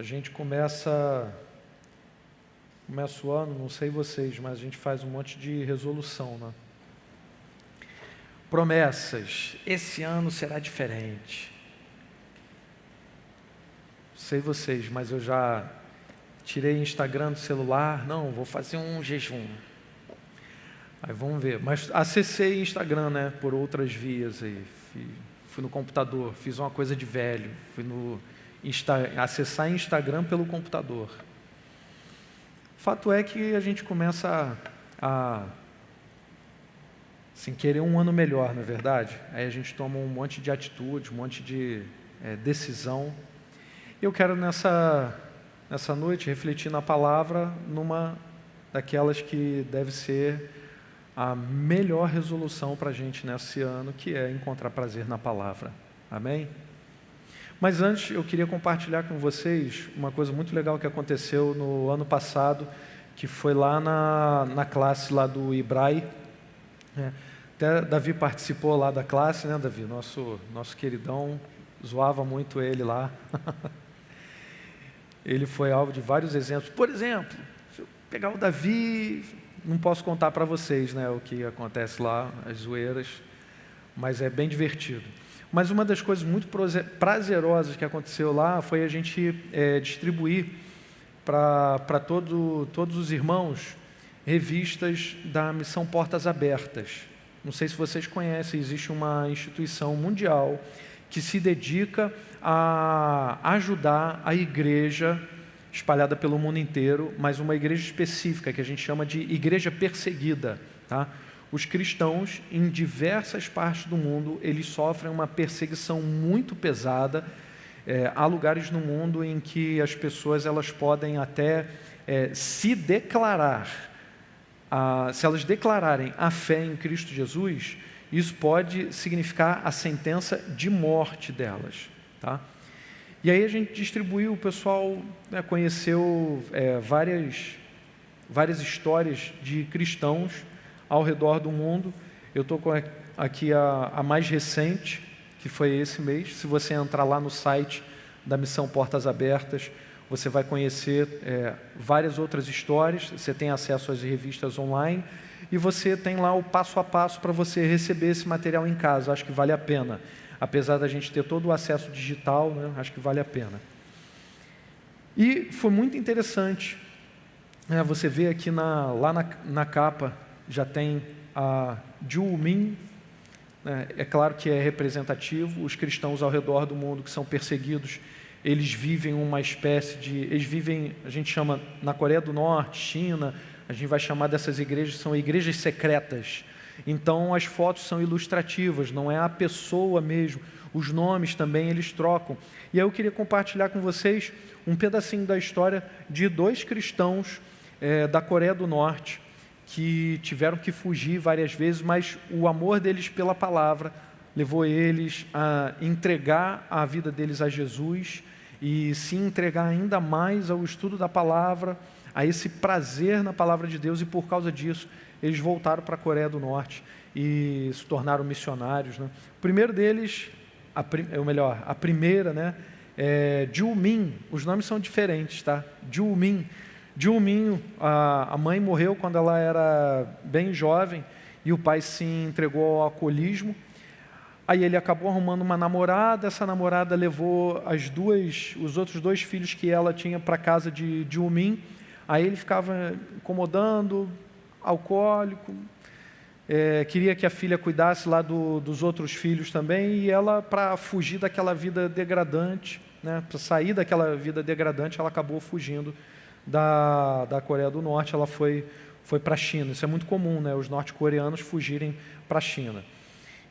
A gente começa o ano, não sei vocês, mas a gente faz um monte de resolução, né? Promessas. Esse ano será diferente. Sei vocês, mas eu já tirei Instagram do celular. Não, vou fazer um jejum. Aí vamos ver. Mas acessei Instagram, né? Por outras vias aí. Fui no computador, fiz uma coisa de velho. Fui acessar Instagram pelo computador. Fato é que a gente começa a assim, querer um ano melhor, não é verdade? Aí a gente toma um monte de atitude, um monte de decisão. Eu quero nessa noite refletir na palavra, numa daquelas que deve ser a melhor resolução para a gente nesse ano, que é encontrar prazer na palavra. Amém? Mas antes eu queria compartilhar com vocês uma coisa muito legal que aconteceu no ano passado, que foi lá na classe lá do Ibrai. Até Davi participou lá da classe, né, Davi? Nosso queridão, zoava muito ele lá. Ele foi alvo de vários exemplos. Por exemplo, se eu pegar o Davi, não posso contar para vocês, né, o que acontece lá, as zoeiras, mas é bem divertido. Mas uma das coisas muito prazerosas que aconteceu lá foi a gente distribuir para todos os irmãos revistas da Missão Portas Abertas. Não sei se vocês conhecem, existe uma instituição mundial que se dedica a ajudar a igreja espalhada pelo mundo inteiro, mas uma igreja específica que a gente chama de igreja perseguida, tá? Os cristãos em diversas partes do mundo, eles sofrem uma perseguição muito pesada. Há lugares no mundo em que as pessoas elas podem até se declarar, se elas declararem a fé em Cristo Jesus, isso pode significar a sentença de morte delas, tá? E aí a gente distribuiu, o pessoal conheceu várias histórias de cristãos ao redor do mundo. Eu estou com aqui a mais recente, que foi esse mês. Se você entrar lá no site da Missão Portas Abertas, você vai conhecer várias outras histórias. Você tem acesso às revistas online e você tem lá o passo a passo para você receber esse material em casa. Acho que vale a pena. Apesar da gente ter todo o acesso digital, né, acho que vale a pena. E foi muito interessante. Você vê aqui lá na capa, já tem a Ju Min, é claro que é representativo. Os cristãos ao redor do mundo que são perseguidos, eles vivem uma espécie de... Eles vivem, a gente chama, na Coreia do Norte, China, a gente vai chamar dessas igrejas, são igrejas secretas. Então as fotos são ilustrativas, não é a pessoa mesmo. Os nomes também eles trocam. E aí eu queria compartilhar com vocês um pedacinho da história de dois cristãos da Coreia do Norte, que tiveram que fugir várias vezes, mas o amor deles pela palavra levou eles a entregar a vida deles a Jesus e se entregar ainda mais ao estudo da palavra, a esse prazer na palavra de Deus, e por causa disso eles voltaram para a Coreia do Norte e se tornaram missionários, né? O primeiro deles, a primeira, né, é Ju Min. Os nomes são diferentes, tá? Ju Min, a mãe morreu quando ela era bem jovem e o pai se entregou ao alcoolismo. Aí ele acabou arrumando uma namorada, essa namorada levou os outros dois filhos que ela tinha para a casa de Ju Min. Aí ele ficava incomodando, alcoólico, queria que a filha cuidasse lá dos outros filhos também, e ela, para fugir daquela vida degradante, né, para sair daquela vida degradante, ela acabou fugindo da Coreia do Norte. Ela foi para a China. Isso é muito comum, né, os norte-coreanos fugirem para a China.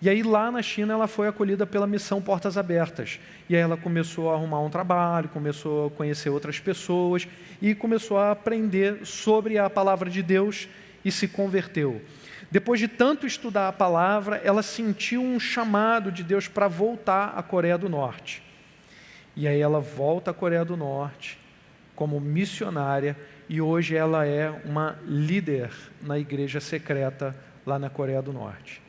E aí lá na China ela foi acolhida pela Missão Portas Abertas. E aí ela começou a arrumar um trabalho, começou a conhecer outras pessoas e começou a aprender sobre a palavra de Deus e se converteu. Depois de tanto estudar a palavra, ela sentiu um chamado de Deus para voltar à Coreia do Norte. E aí ela volta à Coreia do Norte como missionária e hoje ela é uma líder na igreja secreta lá na Coreia do Norte.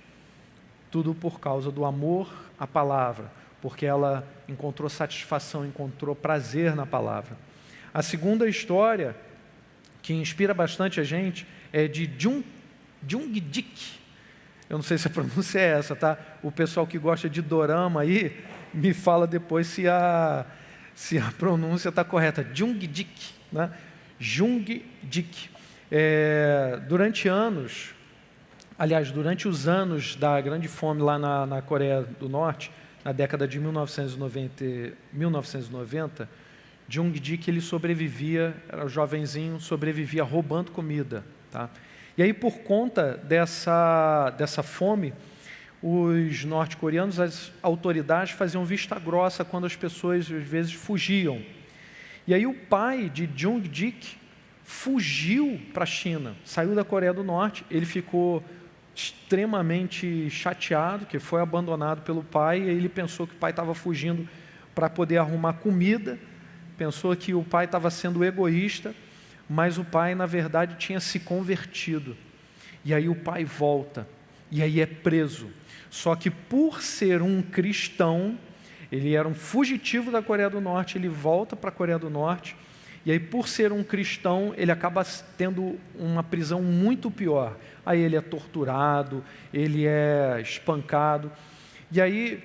Tudo por causa do amor à palavra, porque ela encontrou satisfação, encontrou prazer na palavra. A segunda história, que inspira bastante a gente, é de Jung-Dik. Eu não sei se a pronúncia é essa, tá? O pessoal que gosta de dorama aí, me fala depois se a pronúncia está correta. Jung-Dik, né? Jung-Dik. Durante os anos da grande fome lá na Coreia do Norte, na década de 1990, Jung-Dik, ele sobrevivia, era um jovenzinho, sobrevivia roubando comida, tá? E aí, por conta dessa fome, os norte-coreanos, as autoridades faziam vista grossa quando as pessoas, às vezes, fugiam. E aí o pai de Jung-Dik fugiu para a China, saiu da Coreia do Norte, ele ficou extremamente chateado, que foi abandonado pelo pai, e ele pensou que o pai estava fugindo para poder arrumar comida, pensou que o pai estava sendo egoísta, mas o pai, na verdade, tinha se convertido. E aí o pai volta, e aí é preso. Só que por ser um cristão, ele era um fugitivo da Coreia do Norte, ele volta para a Coreia do Norte, e aí por ser um cristão, ele acaba tendo uma prisão muito pior. Aí ele é torturado, ele é espancado. E aí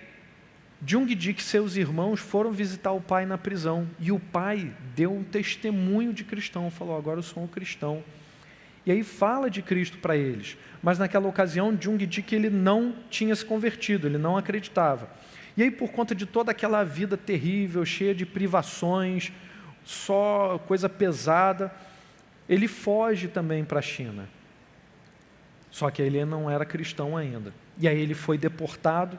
Jung-Dik e seus irmãos foram visitar o pai na prisão, e o pai deu um testemunho de cristão, falou: agora eu sou um cristão. E aí fala de Cristo para eles, mas naquela ocasião Jung-Dik, ele não tinha se convertido, ele não acreditava. E aí, por conta de toda aquela vida terrível, cheia de privações, só coisa pesada, ele foge também para a China. Só que ele não era cristão ainda. E aí ele foi deportado.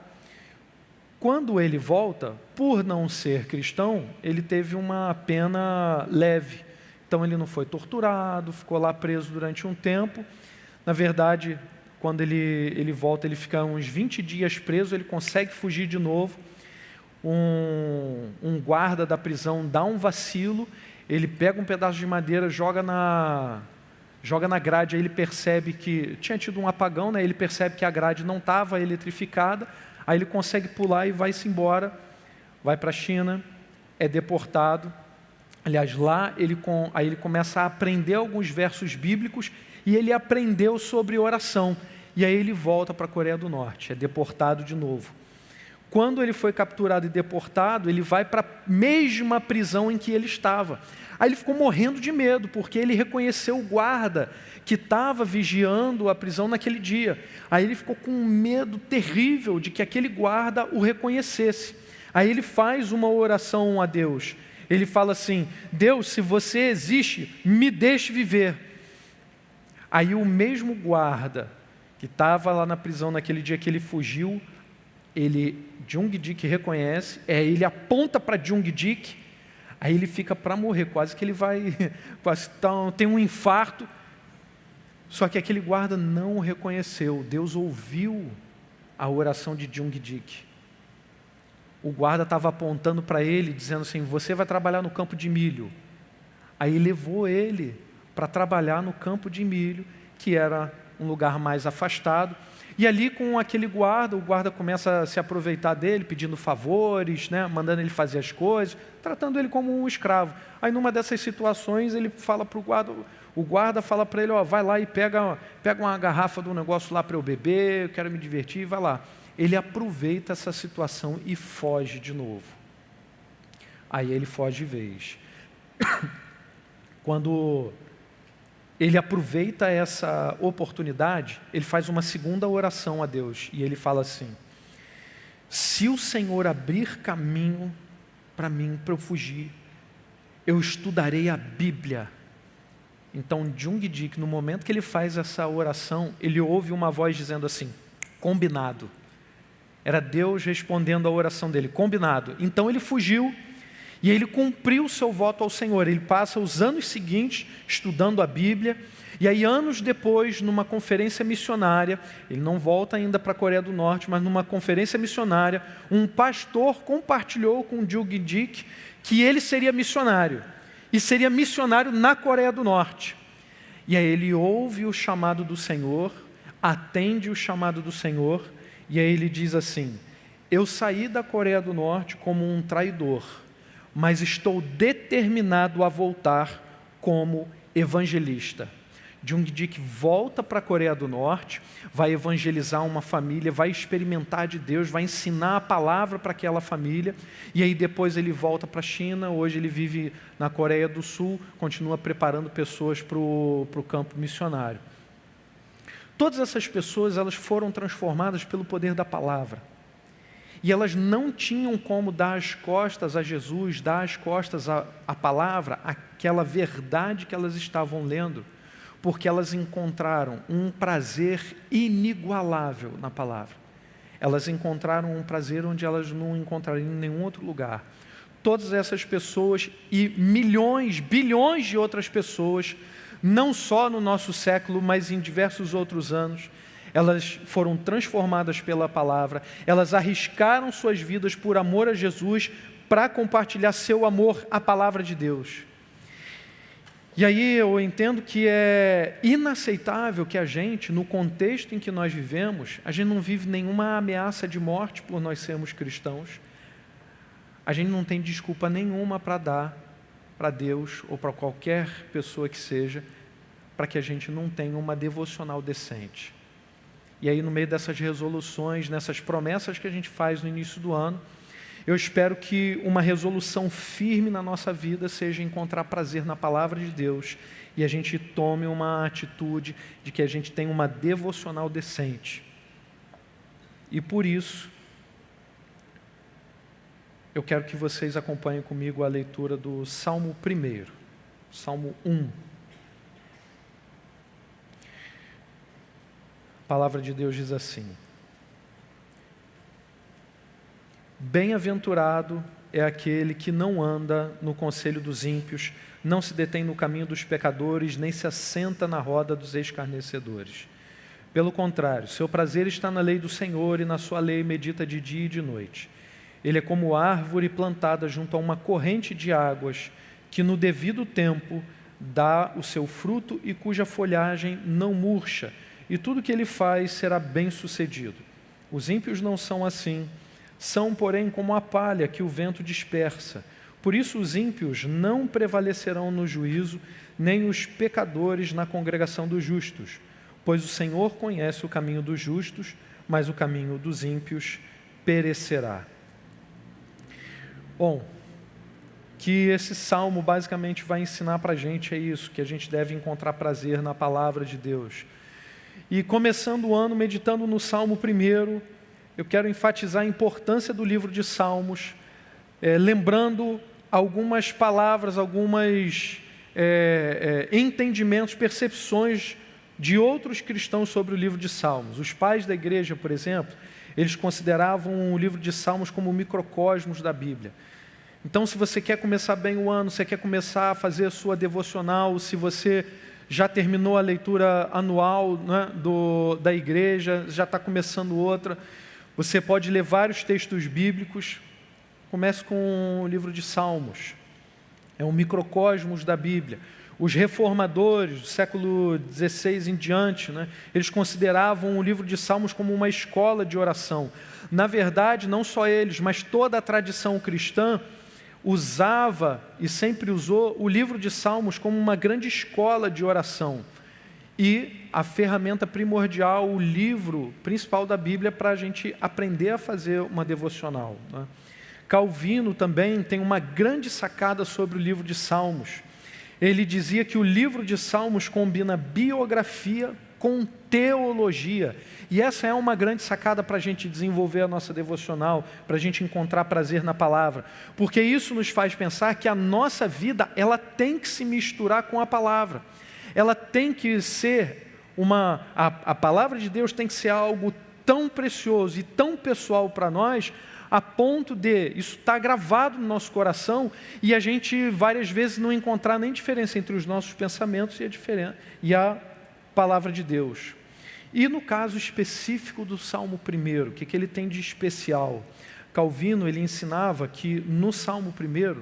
Quando ele volta, por não ser cristão, ele teve uma pena leve. Então ele não foi torturado, ficou lá preso durante um tempo. Na verdade, quando ele volta, ele fica uns 20 dias preso, ele consegue fugir de novo. Um guarda da prisão dá um vacilo, ele pega um pedaço de madeira, joga na grade, aí ele percebe que tinha tido um apagão, né? Ele percebe que a grade não estava eletrificada, aí ele consegue pular e vai-se embora, vai para a China, é deportado. Aliás, lá aí ele começa a aprender alguns versos bíblicos, e ele aprendeu sobre oração, e aí ele volta para a Coreia do Norte, é deportado de novo. Quando ele foi capturado e deportado, ele vai para a mesma prisão em que ele estava. Aí ele ficou morrendo de medo, porque ele reconheceu o guarda que estava vigiando a prisão naquele dia. Aí ele ficou com um medo terrível de que aquele guarda o reconhecesse. Aí ele faz uma oração a Deus. Ele fala assim: Deus, se você existe, me deixe viver. Aí o mesmo guarda que estava lá na prisão naquele dia que ele fugiu, Jung-Dik reconhece, ele aponta para Jung-Dik, aí ele fica para morrer, quase que ele vai, tem um infarto. Só que aquele guarda não o reconheceu. Deus ouviu a oração de Jung-Dik. O guarda estava apontando para ele, dizendo assim: você vai trabalhar no campo de milho. Aí levou ele para trabalhar no campo de milho, que era um lugar mais afastado. E ali com aquele guarda, o guarda começa a se aproveitar dele, pedindo favores, né, mandando ele fazer as coisas, tratando ele como um escravo. Aí numa dessas situações ele fala para o guarda fala para ele: vai lá e pega uma garrafa de um negócio lá para eu beber, eu quero me divertir, vai lá. Ele aproveita essa situação e foge de novo. Aí ele foge de vez. Quando ele aproveita essa oportunidade, ele faz uma segunda oração a Deus, e ele fala assim: se o Senhor abrir caminho para mim, para eu fugir, eu estudarei a Bíblia. Então Jung-Dik, no momento que ele faz essa oração, ele ouve uma voz dizendo assim: combinado. Era Deus respondendo a oração dele: combinado. Então ele fugiu, e ele cumpriu o seu voto ao Senhor. Ele passa os anos seguintes estudando a Bíblia, e aí anos depois, numa conferência missionária, ele não volta ainda para a Coreia do Norte, mas numa conferência missionária, um pastor compartilhou com Jung-Dik que ele seria missionário, e seria missionário na Coreia do Norte. E aí ele ouve o chamado do Senhor, atende o chamado do Senhor, e aí ele diz assim: eu saí da Coreia do Norte como um traidor, mas estou determinado a voltar como evangelista. Jung Dik volta para a Coreia do Norte, vai evangelizar uma família, vai experimentar de Deus, vai ensinar a palavra para aquela família, e aí depois ele volta para a China. Hoje ele vive na Coreia do Sul, continua preparando pessoas para o campo missionário. Todas essas pessoas, elas foram transformadas pelo poder da palavra. E elas não tinham como dar as costas a Jesus, dar as costas à palavra, aquela verdade que elas estavam lendo, porque elas encontraram um prazer inigualável na palavra. Elas encontraram um prazer onde elas não encontrariam em nenhum outro lugar. Todas essas pessoas e milhões, bilhões de outras pessoas, não só no nosso século, mas em diversos outros anos, elas foram transformadas pela palavra, elas arriscaram suas vidas por amor a Jesus para compartilhar seu amor à palavra de Deus. E aí eu entendo que é inaceitável que a gente, no contexto em que nós vivemos, a gente não vive nenhuma ameaça de morte por nós sermos cristãos. A gente não tem desculpa nenhuma para dar para Deus ou para qualquer pessoa que seja, para que a gente não tenha uma devocional decente. E aí, no meio dessas resoluções, nessas promessas que a gente faz no início do ano, eu espero que uma resolução firme na nossa vida seja encontrar prazer na palavra de Deus e a gente tome uma atitude de que a gente tem uma devocional decente. E por isso, eu quero que vocês acompanhem comigo a leitura do Salmo 1, Salmo 1. A palavra de Deus diz assim: bem-aventurado é aquele que não anda no conselho dos ímpios, não se detém no caminho dos pecadores, nem se assenta na roda dos escarnecedores. Pelo contrário, seu prazer está na lei do Senhor, e na sua lei medita de dia e de noite. Ele é como árvore plantada junto a uma corrente de águas, que no devido tempo dá o seu fruto e cuja folhagem não murcha, e tudo que ele faz será bem-sucedido. Os ímpios não são assim, são, porém, como a palha que o vento dispersa. Por isso os ímpios não prevalecerão no juízo, nem os pecadores na congregação dos justos. Pois o Senhor conhece o caminho dos justos, mas o caminho dos ímpios perecerá. Bom, que esse salmo basicamente vai ensinar para a gente é isso, que a gente deve encontrar prazer na palavra de Deus. E começando o ano meditando no Salmo 1, eu quero enfatizar a importância do livro de Salmos, lembrando algumas palavras, alguns entendimentos, percepções de outros cristãos sobre o livro de Salmos. Os pais da igreja, por exemplo, eles consideravam o livro de Salmos como o microcosmos da Bíblia. Então, se você quer começar bem o ano, você quer começar a fazer a sua devocional, se você já terminou a leitura anual, né, da igreja, já está começando outra, você pode ler vários textos bíblicos. Comece com o livro de Salmos. É um microcosmos da Bíblia. Os reformadores do século XVI em diante, né, eles consideravam o livro de Salmos como uma escola de oração. Na verdade, não só eles, mas toda a tradição cristã usava e sempre usou o livro de Salmos como uma grande escola de oração. E a ferramenta primordial, o livro principal da Bíblia para a gente aprender a fazer uma devocional, né? Calvino também tem uma grande sacada sobre o livro de Salmos. Ele dizia que o livro de Salmos combina biografia com teologia. E essa é uma grande sacada para a gente desenvolver a nossa devocional, para a gente encontrar prazer na palavra. Porque isso nos faz pensar que a nossa vida, ela tem que se misturar com a palavra. Ela tem que ser a palavra de Deus tem que ser algo tão precioso e tão pessoal para nós, a ponto de isso estar gravado no nosso coração e a gente várias vezes não encontrar nem diferença entre os nossos pensamentos e a palavra de Deus. E no caso específico do Salmo 1, o que ele tem de especial? Calvino, ele ensinava que no Salmo 1,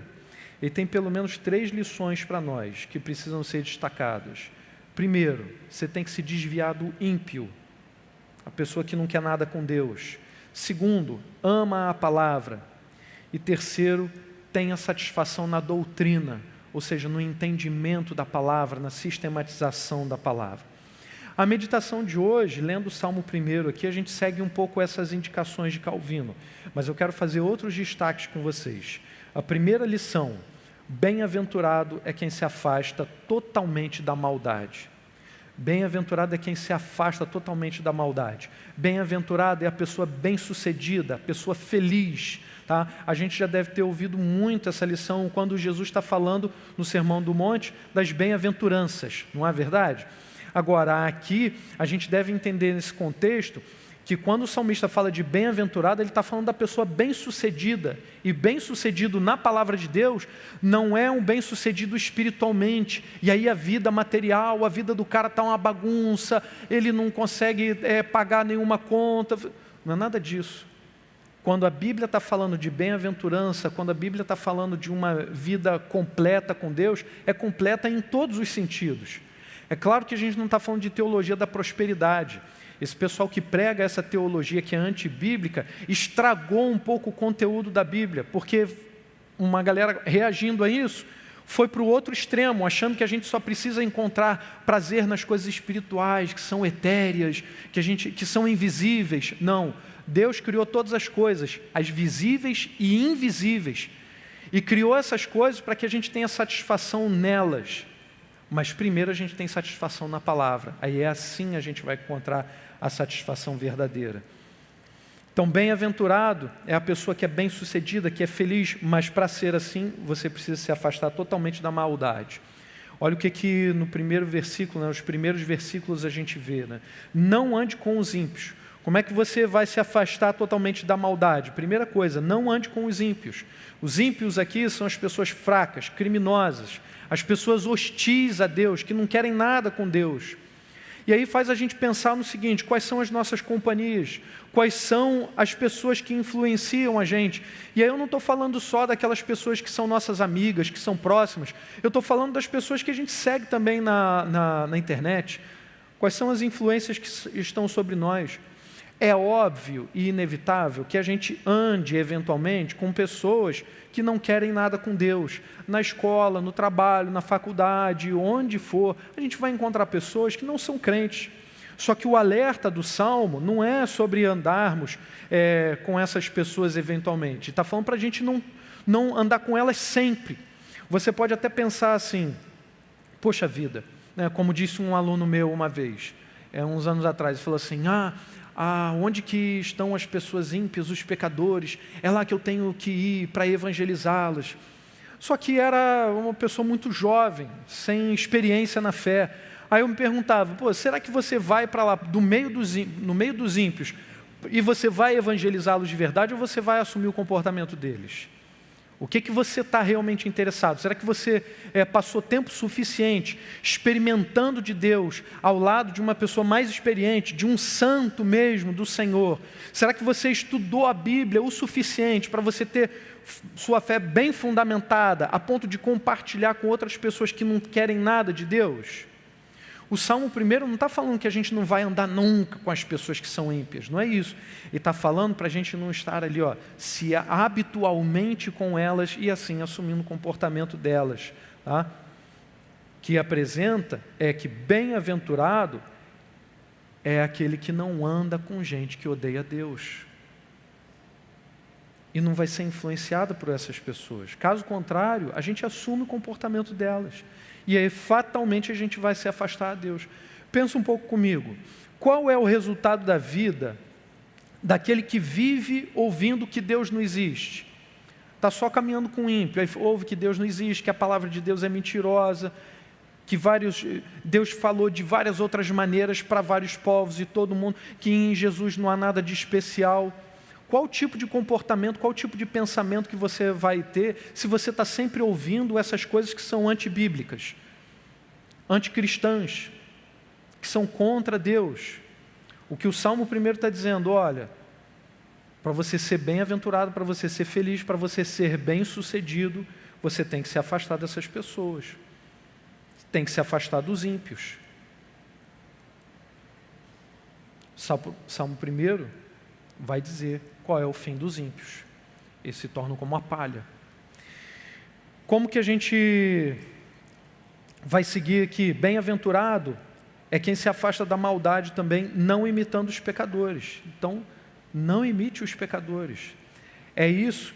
ele tem pelo menos 3 lições para nós que precisam ser destacadas. Primeiro, você tem que se desviar do ímpio, a pessoa que não quer nada com Deus. Segundo, ama a palavra. E terceiro, tenha satisfação na doutrina, ou seja, no entendimento da palavra, na sistematização da palavra. A meditação de hoje, lendo o Salmo 1 aqui, a gente segue um pouco essas indicações de Calvino, mas eu quero fazer outros destaques com vocês. A primeira lição: bem-aventurado é quem se afasta totalmente da maldade. Bem-aventurado é quem se afasta totalmente da maldade. Bem-aventurado é a pessoa bem-sucedida, a pessoa feliz. Tá? A gente já deve ter ouvido muito essa lição quando Jesus está falando no Sermão do Monte das bem-aventuranças, não é verdade? Agora, aqui, a gente deve entender nesse contexto que quando o salmista fala de bem-aventurado, ele está falando da pessoa bem-sucedida. E bem-sucedido na palavra de Deus não é um bem-sucedido espiritualmente. E aí a vida material, a vida do cara está uma bagunça, ele não consegue pagar nenhuma conta. Não é nada disso. Quando a Bíblia está falando de bem-aventurança, quando a Bíblia está falando de uma vida completa com Deus, é completa em todos os sentidos. É claro que a gente não está falando de teologia da prosperidade. Esse pessoal que prega essa teologia que é antibíblica estragou um pouco o conteúdo da Bíblia, porque uma galera reagindo a isso foi para o outro extremo, achando que a gente só precisa encontrar prazer nas coisas espirituais, que são etéreas, que são invisíveis. Não, Deus criou todas as coisas, as visíveis e invisíveis, e criou essas coisas para que a gente tenha satisfação nelas. Mas primeiro a gente tem satisfação na palavra. Aí é assim a gente vai encontrar a satisfação verdadeira. Então, bem-aventurado é a pessoa que é bem-sucedida, que é feliz, mas para ser assim, você precisa se afastar totalmente da maldade. Olha o que no primeiro versículo, nos primeiros versículos a gente vê. Não ande com os ímpios. Como é que você vai se afastar totalmente da maldade? Primeira coisa, não ande com os ímpios. Os ímpios aqui são as pessoas fracas, criminosas, as pessoas hostis a Deus, que não querem nada com Deus. E aí faz a gente pensar no seguinte: quais são as nossas companhias? Quais são as pessoas que influenciam a gente? E aí eu não estou falando só daquelas pessoas que são nossas amigas, que são próximas. Eu estou falando das pessoas que a gente segue também na internet. Quais são as influências que estão sobre nós? É óbvio e inevitável que a gente ande, eventualmente, com pessoas que não querem nada com Deus. Na escola, no trabalho, na faculdade, onde for, a gente vai encontrar pessoas que não são crentes. Só que o alerta do Salmo não é sobre andarmos com essas pessoas eventualmente. Está falando para a gente não andar com elas sempre. Você pode até pensar assim: poxa vida, né, como disse um aluno meu uma vez, uns anos atrás, ele falou assim: onde que estão as pessoas ímpias, os pecadores? É lá que eu tenho que ir para evangelizá-los. Só que era uma pessoa muito jovem, sem experiência na fé. Aí eu me perguntava: será que você vai para lá, no meio dos ímpios, e você vai evangelizá-los de verdade, ou você vai assumir o comportamento deles? O que você está realmente interessado? Será que você passou tempo suficiente experimentando de Deus ao lado de uma pessoa mais experiente, de um santo mesmo do Senhor? Será que você estudou a Bíblia o suficiente para você ter sua fé bem fundamentada, a ponto de compartilhar com outras pessoas que não querem nada de Deus? O Salmo 1 não está falando que a gente não vai andar nunca com as pessoas que são ímpias, não é isso. Ele está falando para a gente não estar ali, se habitualmente com elas e assim assumindo o comportamento delas. Tá? Que apresenta que bem-aventurado é aquele que não anda com gente que odeia Deus. E não vai ser influenciado por essas pessoas. Caso contrário, a gente assume o comportamento delas. E aí, fatalmente, a gente vai se afastar a Deus. Pensa um pouco comigo. Qual é o resultado da vida daquele que vive ouvindo que Deus não existe? Está só caminhando com o ímpio, aí ouve que Deus não existe, que a palavra de Deus é mentirosa, que Deus falou de várias outras maneiras para vários povos e todo mundo, que em Jesus não há nada de especial. Qual tipo de comportamento, qual tipo de pensamento que você vai ter se você está sempre ouvindo essas coisas que são antibíblicas, anticristãs, que são contra Deus? O que o Salmo 1 está dizendo: olha, para você ser bem-aventurado, para você ser feliz, para você ser bem-sucedido, você tem que se afastar dessas pessoas, tem que se afastar dos ímpios. Salmo 1 vai dizer qual é o fim dos ímpios. Eles se tornam como a palha. Como que a gente vai seguir aqui? Bem-aventurado é quem se afasta da maldade também, não imitando os pecadores. Então, não imite os pecadores. É isso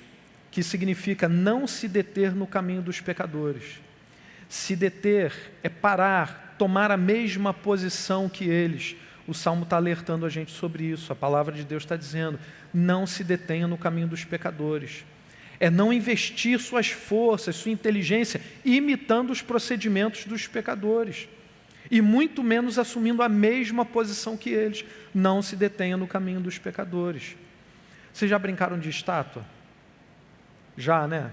que significa não se deter no caminho dos pecadores. Se deter é parar, tomar a mesma posição que eles. O Salmo está alertando a gente sobre isso. A palavra de Deus está dizendo, não se detenha no caminho dos pecadores. É não investir suas forças, sua inteligência, imitando os procedimentos dos pecadores. E muito menos assumindo a mesma posição que eles. Não se detenha no caminho dos pecadores. Vocês já brincaram de estátua? Já, né?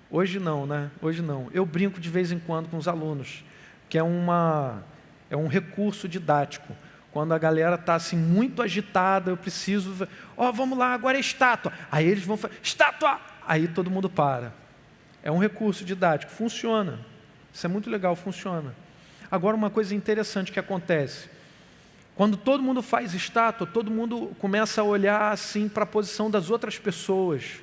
Hoje não, né? Hoje não. Eu brinco de vez em quando com os alunos, que é um recurso didático. Quando a galera está assim muito agitada, eu preciso... vamos lá, agora é estátua. Aí eles vão falar, estátua! Aí todo mundo para. É um recurso didático, funciona. Isso é muito legal, funciona. Agora uma coisa interessante que acontece. Quando todo mundo faz estátua, todo mundo começa a olhar assim para a posição das outras pessoas.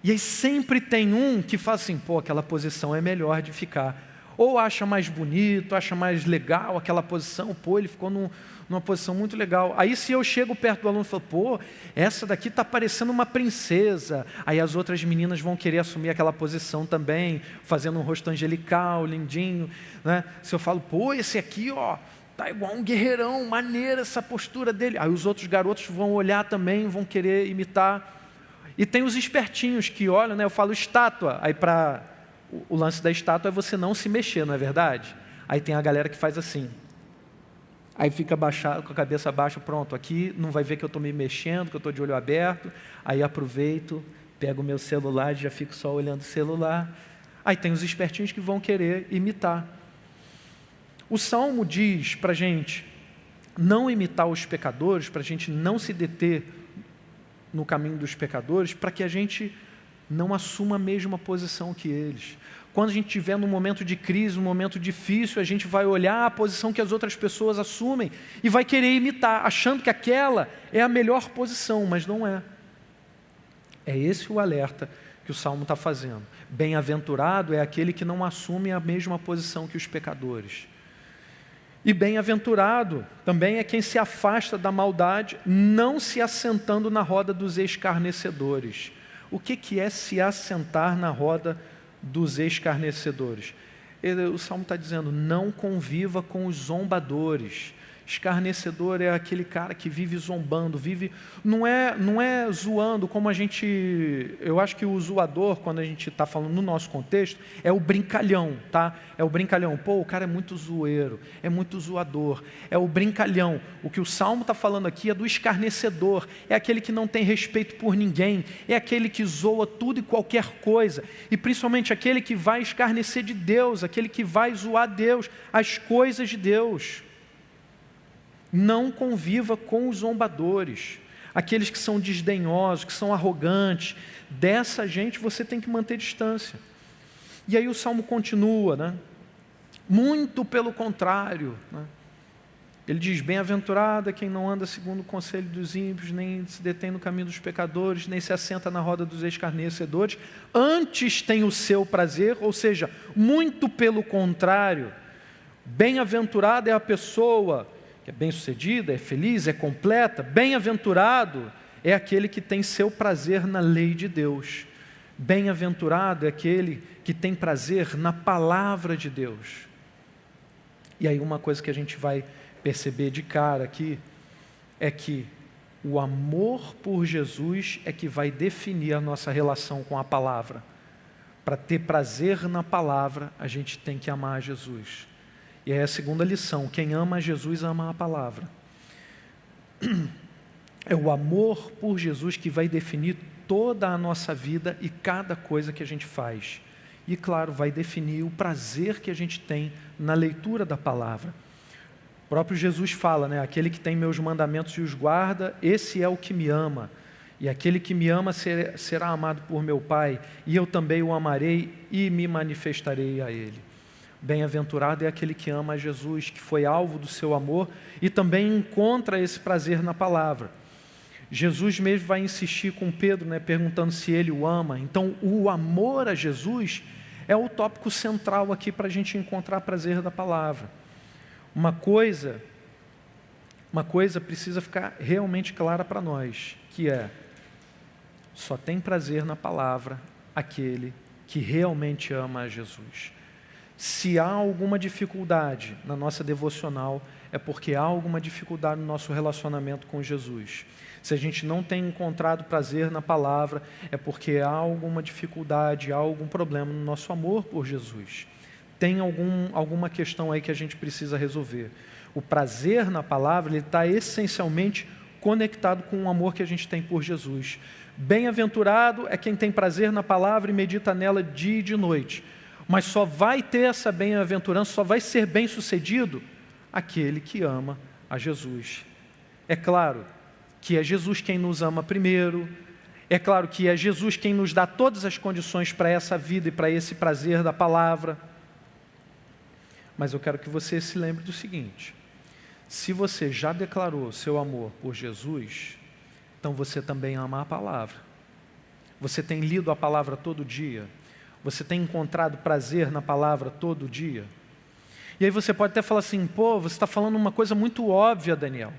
E aí sempre tem um que fala assim, aquela posição é melhor de ficar. Ou acha mais bonito, acha mais legal aquela posição, ele ficou numa posição muito legal. Aí se eu chego perto do aluno e falo, essa daqui está parecendo uma princesa. Aí as outras meninas vão querer assumir aquela posição também, fazendo um rosto angelical, lindinho, né? Se eu falo, esse aqui, tá igual um guerreirão, maneira essa postura dele. Aí os outros garotos vão olhar também, vão querer imitar. E tem os espertinhos que olham, né? Eu falo estátua, aí o lance da estátua é você não se mexer, não é verdade? Aí tem a galera que faz assim. Aí fica baixado, com a cabeça baixa, pronto, aqui não vai ver que eu estou me mexendo, que eu estou de olho aberto. Aí aproveito, pego o meu celular, já fico só olhando o celular. Aí tem os espertinhos que vão querer imitar. O Salmo diz para a gente não imitar os pecadores, para a gente não se deter no caminho dos pecadores, para que a gente não assuma a mesma posição que eles. Quando a gente estiver num momento de crise, num momento difícil, a gente vai olhar a posição que as outras pessoas assumem e vai querer imitar, achando que aquela é a melhor posição, mas não é. É esse o alerta que o Salmo está fazendo. Bem-aventurado é aquele que não assume a mesma posição que os pecadores. E bem-aventurado também é quem se afasta da maldade, não se assentando na roda dos escarnecedores. O que é se assentar na roda dos escarnecedores? O Salmo está dizendo, não conviva com os zombadores. Escarnecedor é aquele cara que vive zombando, não é zoando como eu acho que o zoador, quando a gente está falando no nosso contexto, é o brincalhão, tá? É o brincalhão, o cara é muito zoeiro, é muito zoador, é o brincalhão. O que o Salmo está falando aqui é do escarnecedor, é aquele que não tem respeito por ninguém, é aquele que zoa tudo e qualquer coisa, e principalmente aquele que vai escarnecer de Deus, aquele que vai zoar Deus, as coisas de Deus. Não conviva com os zombadores, aqueles que são desdenhosos, que são arrogantes. Dessa gente você tem que manter distância. E aí o Salmo continua, né? Muito pelo contrário, né? Ele diz, bem-aventurado é quem não anda segundo o conselho dos ímpios, nem se detém no caminho dos pecadores, nem se assenta na roda dos escarnecedores, antes tem o seu prazer, ou seja, muito pelo contrário. Bem-aventurada é a pessoa que é bem-sucedida, é feliz, é completa. Bem-aventurado é aquele que tem seu prazer na lei de Deus. Bem-aventurado é aquele que tem prazer na palavra de Deus. E aí uma coisa que a gente vai perceber de cara aqui é que o amor por Jesus é que vai definir a nossa relação com a palavra. Para ter prazer na palavra, a gente tem que amar Jesus. E aí a segunda lição, quem ama Jesus ama a palavra. É o amor por Jesus que vai definir toda a nossa vida e cada coisa que a gente faz. E claro, vai definir o prazer que a gente tem na leitura da palavra. O próprio Jesus fala, né? Aquele que tem meus mandamentos e os guarda, esse é o que me ama. E aquele que me ama será amado por meu Pai, e eu também o amarei e me manifestarei a ele. Bem-aventurado é aquele que ama a Jesus, que foi alvo do seu amor e também encontra esse prazer na palavra. Jesus mesmo vai insistir com Pedro, né, perguntando se ele o ama. Então, o amor a Jesus é o tópico central aqui para a gente encontrar prazer da palavra. Uma coisa precisa ficar realmente clara para nós, que é: só tem prazer na palavra aquele que realmente ama a Jesus. Se há alguma dificuldade na nossa devocional, é porque há alguma dificuldade no nosso relacionamento com Jesus. Se a gente não tem encontrado prazer na palavra, é porque há alguma dificuldade, há algum problema no nosso amor por Jesus. Tem alguma questão aí que a gente precisa resolver. O prazer na palavra, ele está essencialmente conectado com o amor que a gente tem por Jesus. Bem-aventurado é quem tem prazer na palavra e medita nela dia e de noite. Mas só vai ter essa bem-aventurança, só vai ser bem-sucedido aquele que ama a Jesus. É claro que é Jesus quem nos ama primeiro, é claro que é Jesus quem nos dá todas as condições para essa vida e para esse prazer da palavra. Mas eu quero que você se lembre do seguinte: se você já declarou seu amor por Jesus, então você também ama a palavra. Você tem lido a palavra todo dia? Você tem encontrado prazer na palavra todo dia? E aí você pode até falar assim: pô, você está falando uma coisa muito óbvia, Daniel.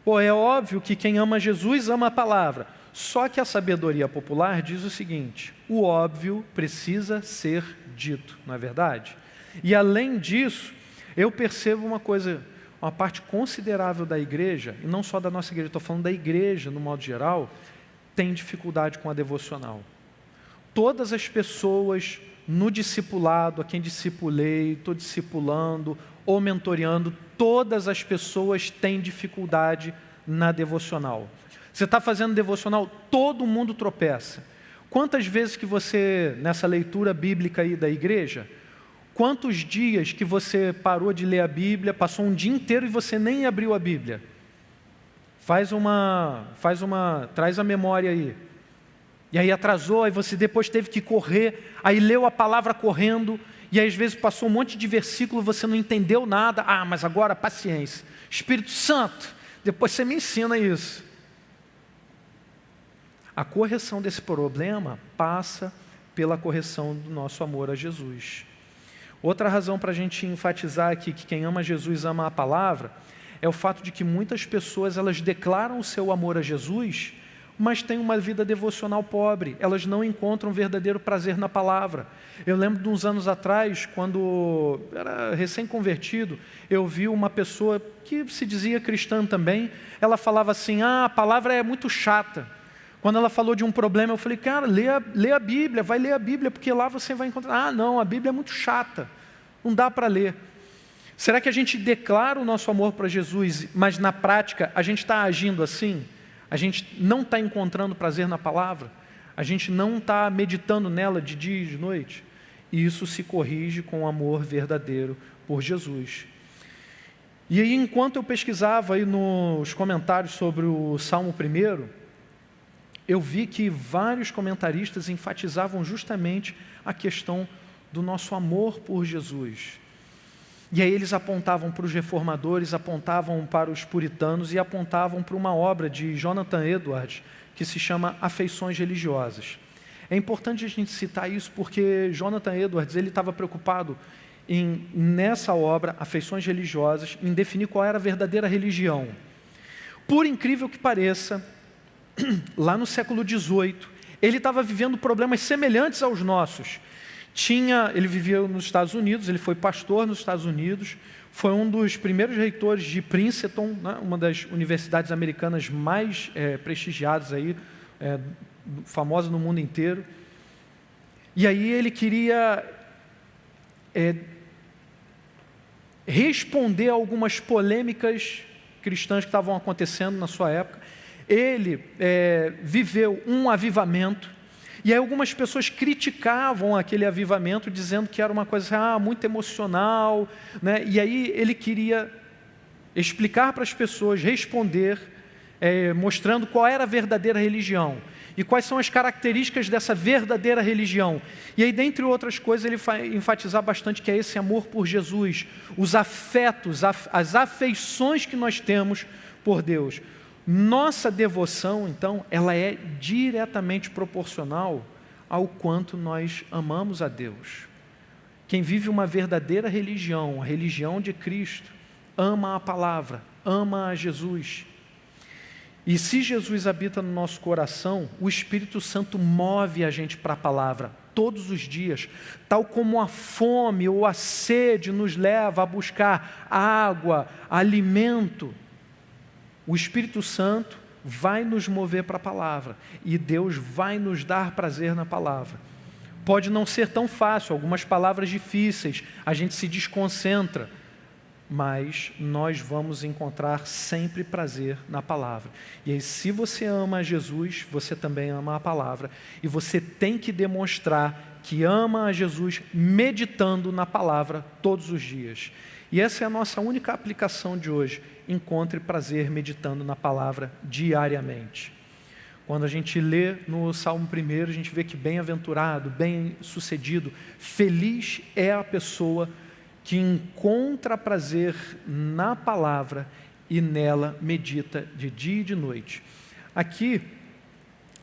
Pô, é óbvio que quem ama Jesus ama a palavra. Só que a sabedoria popular diz o seguinte: o óbvio precisa ser dito, não é verdade? E além disso, eu percebo uma coisa, uma parte considerável da igreja, e não só da nossa igreja, estou falando da igreja no modo geral, tem dificuldade com a devocional. Todas as pessoas no discipulado, a quem discipulei, estou discipulando ou mentoreando, todas as pessoas têm dificuldade na devocional. Você está fazendo devocional, todo mundo tropeça. Quantas vezes que você, nessa leitura bíblica aí da igreja, quantos dias que você parou de ler a Bíblia, passou um dia inteiro e você nem abriu a Bíblia? Traz a memória aí. E aí atrasou, aí você depois teve que correr, aí leu a palavra correndo, e aí às vezes passou um monte de versículo, você não entendeu nada. Ah, mas agora paciência. Espírito Santo, depois você me ensina isso. A correção desse problema passa pela correção do nosso amor a Jesus. Outra razão para a gente enfatizar aqui que quem ama Jesus ama a palavra é o fato de que muitas pessoas elas declaram o seu amor a Jesus, mas têm uma vida devocional pobre. Elas não encontram verdadeiro prazer na palavra. Eu lembro de uns anos atrás, quando era recém-convertido, eu vi uma pessoa que se dizia cristã também, ela falava assim: a palavra é muito chata. Quando ela falou de um problema, eu falei: cara, lê a Bíblia, vai ler a Bíblia, porque lá você vai encontrar. Ah, não, a Bíblia é muito chata, não dá para ler. Será que a gente declara o nosso amor para Jesus, mas na prática a gente está agindo assim? A gente não está encontrando prazer na palavra? A gente não está meditando nela de dia e de noite? E isso se corrige com o amor verdadeiro por Jesus. E aí, enquanto eu pesquisava aí nos comentários sobre o Salmo 1, eu vi que vários comentaristas enfatizavam justamente a questão do nosso amor por Jesus. E aí eles apontavam para os reformadores, apontavam para os puritanos e apontavam para uma obra de Jonathan Edwards, que se chama Afeições Religiosas. É importante a gente citar isso porque Jonathan Edwards ele estava preocupado nessa obra, Afeições Religiosas, em definir qual era a verdadeira religião. Por incrível que pareça, lá no século XVIII, ele estava vivendo problemas semelhantes aos nossos. Ele vivia nos Estados Unidos, ele foi pastor nos Estados Unidos, foi um dos primeiros reitores de Princeton, né, uma das universidades americanas mais prestigiadas aí, famosa no mundo inteiro. E aí ele queria responder a algumas polêmicas cristãs que estavam acontecendo na sua época. Ele viveu um avivamento. E aí algumas pessoas criticavam aquele avivamento, dizendo que era uma coisa muito emocional, né? E aí ele queria explicar para as pessoas, responder, mostrando qual era a verdadeira religião e quais são as características dessa verdadeira religião. E aí, dentre outras coisas, ele vai enfatizar bastante que é esse amor por Jesus, os afetos, as afeições que nós temos por Deus. Nossa devoção, então, ela é diretamente proporcional ao quanto nós amamos a Deus. Quem vive uma verdadeira religião, a religião de Cristo, ama a palavra, ama a Jesus. E se Jesus habita no nosso coração, o Espírito Santo move a gente para a palavra todos os dias, tal como a fome ou a sede nos leva a buscar água, alimento. O Espírito Santo vai nos mover para a palavra e Deus vai nos dar prazer na palavra. Pode não ser tão fácil, algumas palavras difíceis, a gente se desconcentra, mas nós vamos encontrar sempre prazer na palavra. E aí, se você ama a Jesus, você também ama a palavra. E você tem que demonstrar que ama a Jesus meditando na palavra todos os dias. E essa é a nossa única aplicação de hoje. Encontre prazer meditando na palavra diariamente. Quando a gente lê no Salmo 1, a gente vê que bem-aventurado, bem-sucedido, feliz é a pessoa que encontra prazer na palavra e nela medita de dia e de noite. Aqui,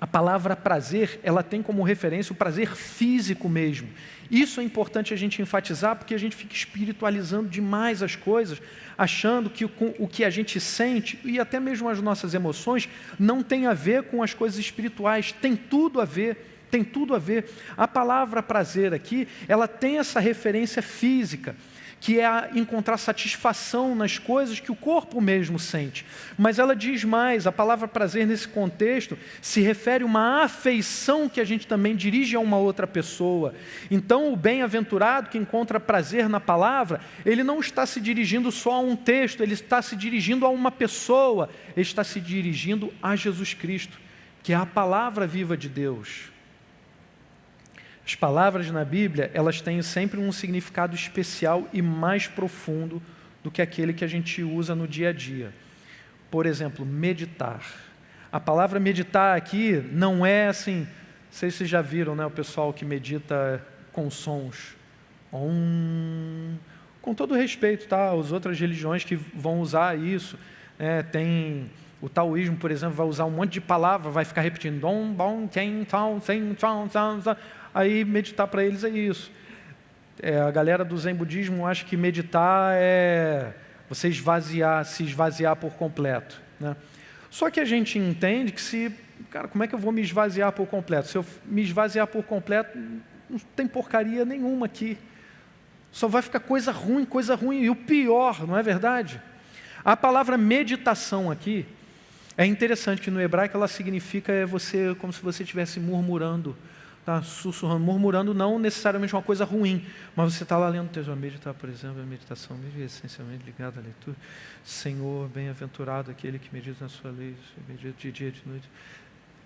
a palavra prazer, ela tem como referência o prazer físico mesmo. Isso é importante a gente enfatizar, porque a gente fica espiritualizando demais as coisas, achando que o que a gente sente, e até mesmo as nossas emoções, não tem a ver com as coisas espirituais. Tem tudo a ver, tem tudo a ver. A palavra prazer aqui, ela tem essa referência física, que é encontrar satisfação nas coisas que o corpo mesmo sente. Mas ela diz mais, a palavra prazer nesse contexto se refere a uma afeição que a gente também dirige a uma outra pessoa. Então o bem-aventurado que encontra prazer na palavra, ele não está se dirigindo só a um texto, ele está se dirigindo a uma pessoa, ele está se dirigindo a Jesus Cristo, que é a palavra viva de Deus. As palavras na Bíblia, elas têm sempre um significado especial e mais profundo do que aquele que a gente usa no dia a dia. Por exemplo, meditar. A palavra meditar aqui não é assim, não sei se vocês já viram, né, o pessoal que medita com sons. Com todo respeito, tá? As outras religiões que vão usar isso, tem o taoísmo, por exemplo, vai usar um monte de palavra, vai ficar repetindo dom, bom, quem, tal, sem, tal. Aí meditar para eles é isso. A galera do Zen budismo acha que meditar é você se esvaziar por completo, né? Só que a gente entende que como é que eu vou me esvaziar por completo? Se eu me esvaziar por completo, não tem porcaria nenhuma aqui. Só vai ficar coisa ruim, e o pior, não é verdade? A palavra meditação aqui, é interessante que no hebraico ela significa como se você estivesse murmurando, tá? Sussurrando, murmurando não necessariamente uma coisa ruim, mas você está lá lendo o texto, meditar, por exemplo, a meditação é essencialmente ligada à leitura. Senhor, bem-aventurado aquele que medita na sua lei, medita de dia e de noite.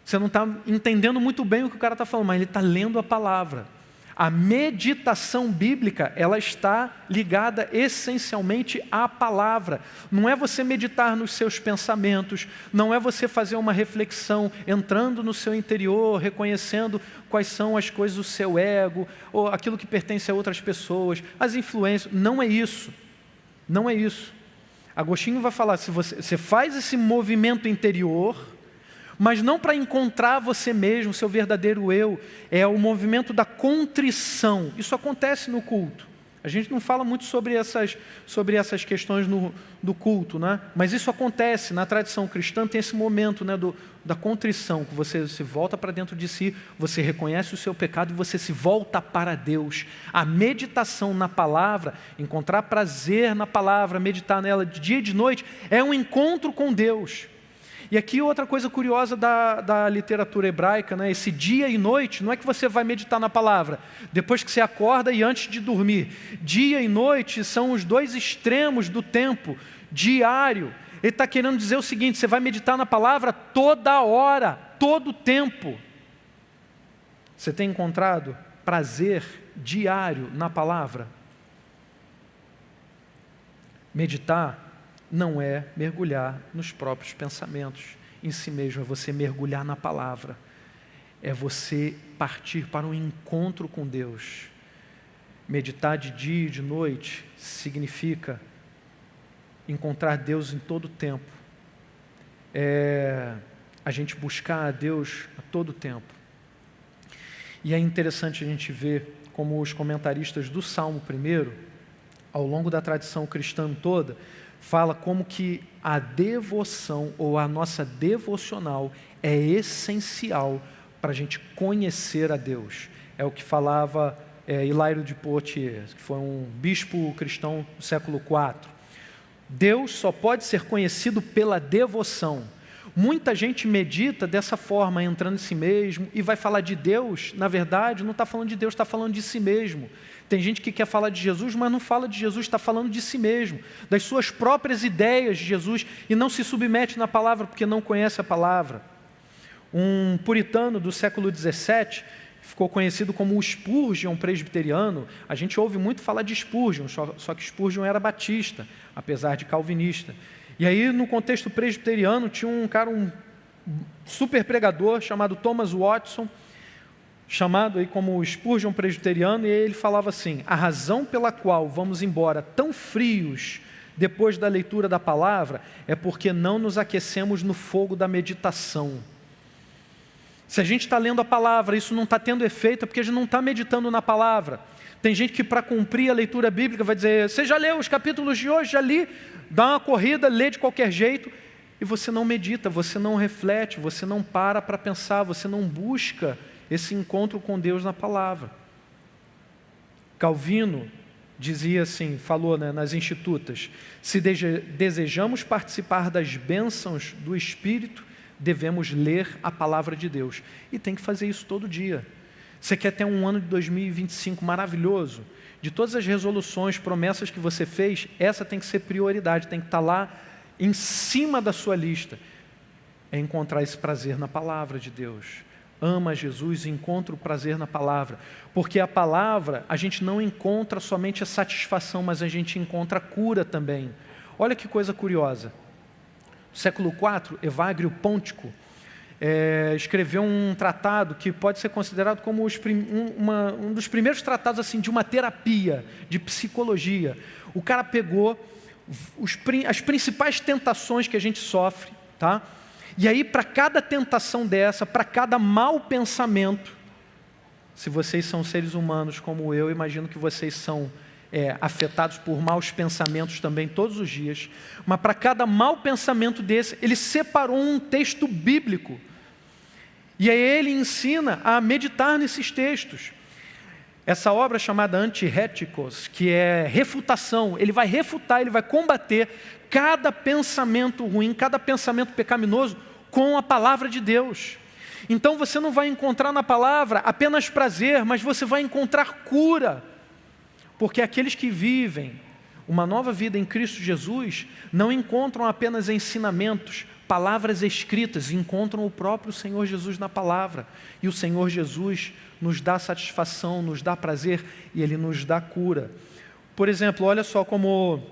Você não está entendendo muito bem o que o cara está falando, mas ele está lendo a palavra. A meditação bíblica, ela está ligada essencialmente à palavra. Não é você meditar nos seus pensamentos, não é você fazer uma reflexão, entrando no seu interior, reconhecendo quais são as coisas do seu ego, ou aquilo que pertence a outras pessoas, as influências. Não é isso. Não é isso. Agostinho vai falar, se você faz esse movimento interior, mas não para encontrar você mesmo, seu verdadeiro eu, é o movimento da contrição. Isso acontece no culto. A gente não fala muito sobre essas questões do culto, né? Mas isso acontece, na tradição cristã tem esse momento, né, da contrição, que você se volta para dentro de si, você reconhece o seu pecado e você se volta para Deus. A meditação na palavra, encontrar prazer na palavra, meditar nela de dia e de noite, é um encontro com Deus. E aqui outra coisa curiosa da literatura hebraica, né? Esse dia e noite, não é que você vai meditar na palavra depois que você acorda e antes de dormir. Dia e noite são os dois extremos do tempo, diário. Ele está querendo dizer o seguinte, você vai meditar na palavra toda hora, todo o tempo. Você tem encontrado prazer diário na palavra? Meditar não é mergulhar nos próprios pensamentos em si mesmo, é você mergulhar na palavra, é você partir para um encontro com Deus. Meditar de dia e de noite significa encontrar Deus em todo o tempo, a gente buscar a Deus a todo tempo. E é interessante a gente ver como os comentaristas do Salmo 1, ao longo da tradição cristã toda, fala como que a devoção ou a nossa devocional é essencial para a gente conhecer a Deus. É o que falava Hilário de Poitiers, que foi um bispo cristão do século IV. Deus só pode ser conhecido pela devoção. Muita gente medita dessa forma, entrando em si mesmo, e vai falar de Deus, na verdade, não está falando de Deus, está falando de si mesmo. Tem gente que quer falar de Jesus, mas não fala de Jesus, está falando de si mesmo, das suas próprias ideias de Jesus, e não se submete na palavra, porque não conhece a palavra. Um puritano do século XVII, ficou conhecido como o Spurgeon presbiteriano. A gente ouve muito falar de Spurgeon, só que Spurgeon era batista, apesar de calvinista. E aí, no contexto presbiteriano, tinha um super pregador chamado Thomas Watson, chamado aí como Spurgeon presbiteriano, e ele falava assim: a razão pela qual vamos embora tão frios depois da leitura da palavra é porque não nos aquecemos no fogo da meditação. Se a gente está lendo a palavra, isso não está tendo efeito, é porque a gente não está meditando na palavra. Tem gente que, para cumprir a leitura bíblica, vai dizer: você já leu os capítulos de hoje? Já li? Dá uma corrida, lê de qualquer jeito, e você não medita, você não reflete, você não para pensar, você não busca esse encontro com Deus na palavra. Calvino dizia assim, falou nas Institutas: se desejamos participar das bênçãos do Espírito, devemos ler a palavra de Deus. E tem que fazer isso todo dia. Você quer ter um ano de 2025 maravilhoso? De todas as resoluções, promessas que você fez, essa tem que ser prioridade, tem que estar lá em cima da sua lista. É encontrar esse prazer na palavra de Deus. Ama Jesus e encontra o prazer na palavra. Porque a palavra, a gente não encontra somente a satisfação, mas a gente encontra a cura também. Olha que coisa curiosa. No século IV, Evagrio Pontico escreveu um tratado que pode ser considerado como um dos primeiros tratados assim, de uma terapia, de psicologia. O cara pegou as principais tentações que a gente sofre, tá? E aí, para cada tentação dessa, para cada mau pensamento, se vocês são seres humanos como eu, imagino que vocês são afetados por maus pensamentos também todos os dias, mas para cada mau pensamento desse, ele separou um texto bíblico, e aí ele ensina a meditar nesses textos. Essa obra chamada Antihéticos, que é refutação, ele vai refutar, ele vai combater cada pensamento ruim, cada pensamento pecaminoso com a palavra de Deus. Então você não vai encontrar na palavra apenas prazer, mas você vai encontrar cura. Porque aqueles que vivem uma nova vida em Cristo Jesus não encontram apenas ensinamentos, palavras escritas, encontram o próprio Senhor Jesus na palavra. E o Senhor Jesus nos dá satisfação, nos dá prazer e Ele nos dá cura. Por exemplo, olha só como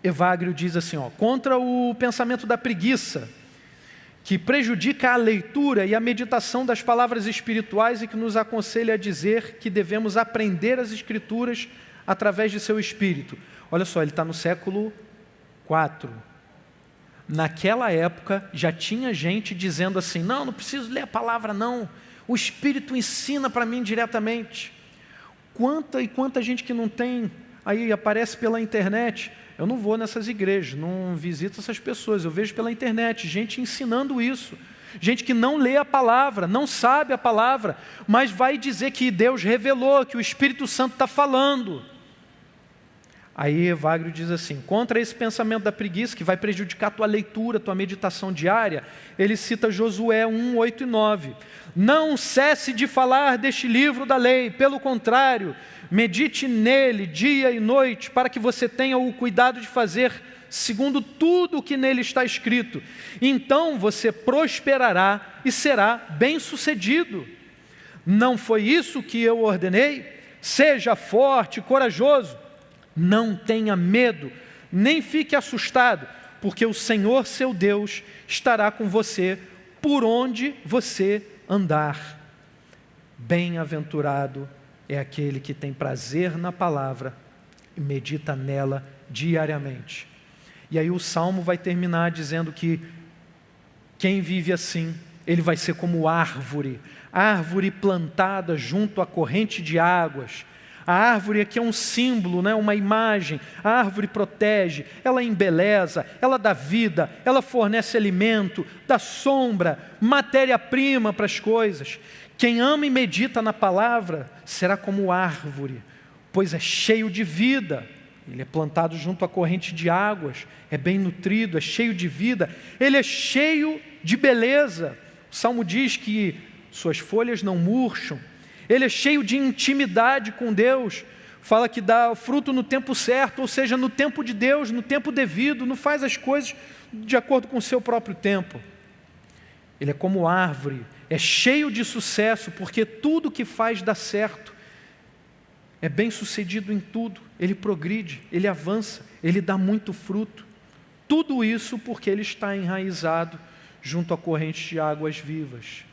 Evagrio diz assim, contra o pensamento da preguiça, que prejudica a leitura e a meditação das palavras espirituais e que nos aconselha a dizer que devemos aprender as Escrituras através de seu espírito. Olha só, ele está no século IV. Naquela época já tinha gente dizendo assim: não preciso ler a palavra não, o Espírito ensina para mim diretamente. Quanta gente que não tem, aí aparece pela internet. Eu não vou nessas igrejas, não visito essas pessoas, eu vejo pela internet gente ensinando isso. Gente que não lê a palavra, não sabe a palavra, mas vai dizer que Deus revelou, que o Espírito Santo está falando. Aí Evagrio diz assim, contra esse pensamento da preguiça, que vai prejudicar a tua leitura, a tua meditação diária, ele cita Josué 1, 8 e 9. Não cesse de falar deste livro da lei, pelo contrário, medite nele dia e noite, para que você tenha o cuidado de fazer segundo tudo o que nele está escrito. Então você prosperará e será bem-sucedido. Não foi isso que eu ordenei? Seja forte e corajoso. Não tenha medo, nem fique assustado, porque o Senhor seu Deus estará com você por onde você andar. Bem-aventurado é aquele que tem prazer na palavra e medita nela diariamente. E aí o Salmo vai terminar dizendo que Quem vive assim, ele vai ser como árvore plantada junto à corrente de águas. A árvore aqui é um símbolo, né? Uma imagem. A árvore protege, ela embeleza, ela dá vida, ela fornece alimento, dá sombra, matéria-prima para as coisas. Quem ama e medita na palavra será como árvore, pois é cheio de vida. Ele é plantado junto à corrente de águas, é bem nutrido, é cheio de vida, ele é cheio de beleza. O Salmo diz que suas folhas não murcham, ele é cheio de intimidade com Deus, fala que dá fruto no tempo certo, ou seja, no tempo de Deus, no tempo devido, não faz as coisas de acordo com o seu próprio tempo. Ele é como árvore, é cheio de sucesso, porque tudo que faz dá certo, é bem sucedido em tudo, ele progride, ele avança, ele dá muito fruto. Tudo isso porque ele está enraizado junto à corrente de águas vivas.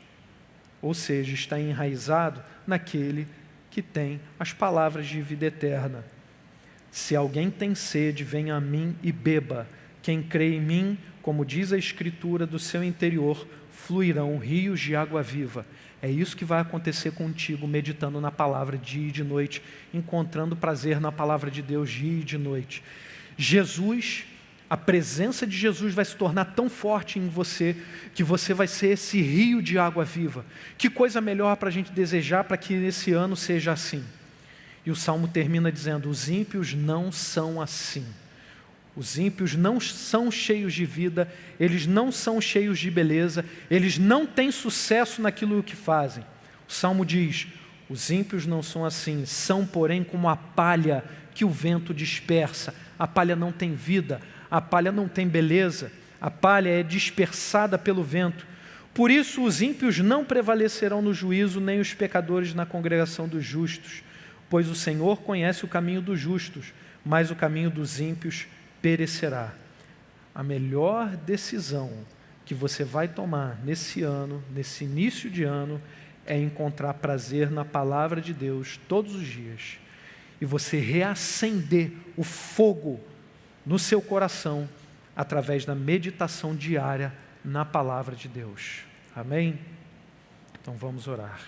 Ou seja, está enraizado naquele que tem as palavras de vida eterna. Se alguém tem sede, venha a mim e beba. Quem crê em mim, como diz a Escritura, do seu interior fluirão rios de água viva. É isso que vai acontecer contigo, meditando na palavra dia e de noite, encontrando prazer na palavra de Deus dia e de noite. A presença de Jesus vai se tornar tão forte em você, que você vai ser esse rio de água viva. Que coisa melhor para a gente desejar para que esse ano seja assim. E o Salmo termina dizendo: os ímpios não são assim. Os ímpios não são cheios de vida, eles não são cheios de beleza, eles não têm sucesso naquilo que fazem. O Salmo diz: os ímpios não são assim, são porém como a palha que o vento dispersa. A palha não tem vida, a palha não tem beleza, a palha é dispersada pelo vento. Por isso os ímpios não prevalecerão no juízo, nem os pecadores na congregação dos justos, pois o Senhor conhece o caminho dos justos, mas o caminho dos ímpios perecerá. A melhor decisão que você vai tomar nesse ano, nesse início de ano, é encontrar prazer na palavra de Deus todos os dias, e você reacender o fogo no seu coração, através da meditação diária na palavra de Deus. Amém? Então vamos orar.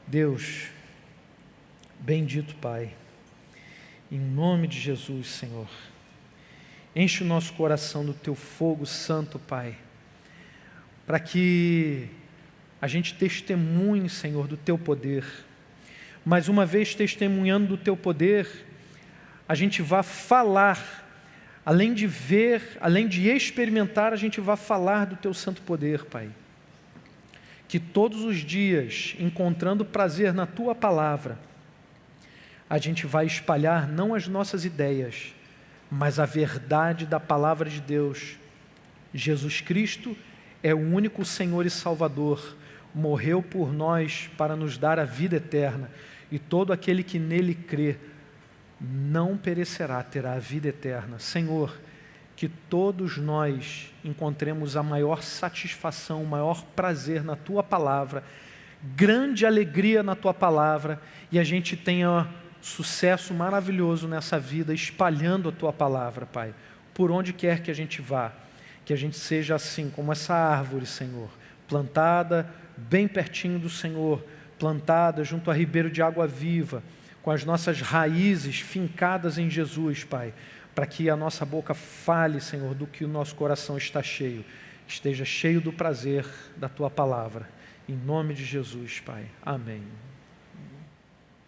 Deus, bendito Pai, em nome de Jesus, Senhor, enche o nosso coração do Teu fogo santo, Pai, para que a gente testemunhe, Senhor, do Teu poder. Mas uma vez testemunhando do Teu poder, a gente vai falar, além de ver, além de experimentar, a gente vai falar do Teu santo poder, Pai. Que todos os dias, encontrando prazer na Tua palavra, a gente vai espalhar não as nossas ideias, mas a verdade da palavra de Deus. Jesus Cristo é o único Senhor e Salvador, morreu por nós para nos dar a vida eterna, e todo aquele que nele crê não perecerá, terá a vida eterna. Senhor, que todos nós encontremos a maior satisfação, o maior prazer na Tua palavra, grande alegria na Tua palavra, e a gente tenha sucesso maravilhoso nessa vida, espalhando a Tua palavra, Pai, por onde quer que a gente vá, que a gente seja assim, como essa árvore, Senhor, plantada bem pertinho do Senhor, plantada junto a ribeiro de água viva, com as nossas raízes fincadas em Jesus, Pai, para que a nossa boca fale, Senhor, do que o nosso coração está cheio, esteja cheio do prazer da Tua palavra. Em nome de Jesus, Pai. Amém.